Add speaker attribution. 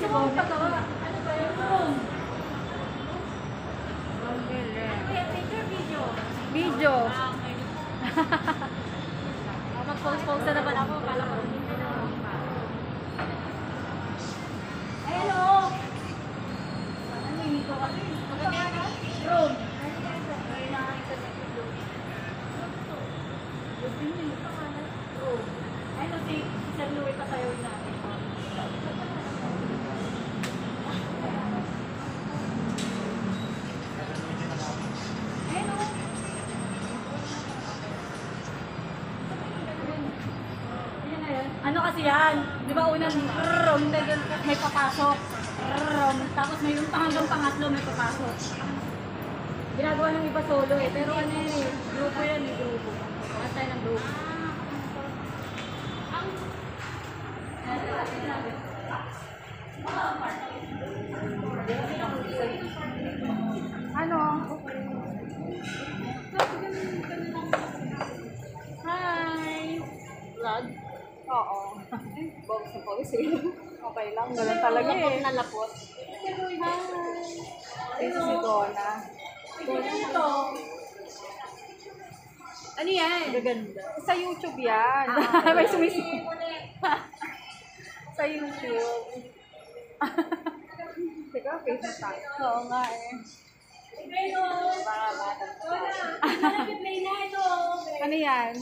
Speaker 1: mo pagawa. Ano ba yun? Picture, video. Video. Mag-post-post na naman ako. Kala ko hindi na naman. Hello! Ano yung ito kasi? Drone. Ano si San Luis pa sa'yo natin? Ano kasi yan? Di ba unang may papasok. Tapos may yung hanggang pangatlo may papasok. Ginagawa ng iba solo eh. Pero ano yan eh. Grupo yan eh. Grupo. Basta ng grupo. Ano? Hi! Vlog? Oo. Box na box eh. Okay lang. Ganun talaga eh. Lapot na lapot. Hi! This is si Donna. Donna. Ano yan? Gaganda. Sa YouTube yan. May sumisip. Sa YouTube. Teka, Facebook tayo. Oo nga eh. Ano yan?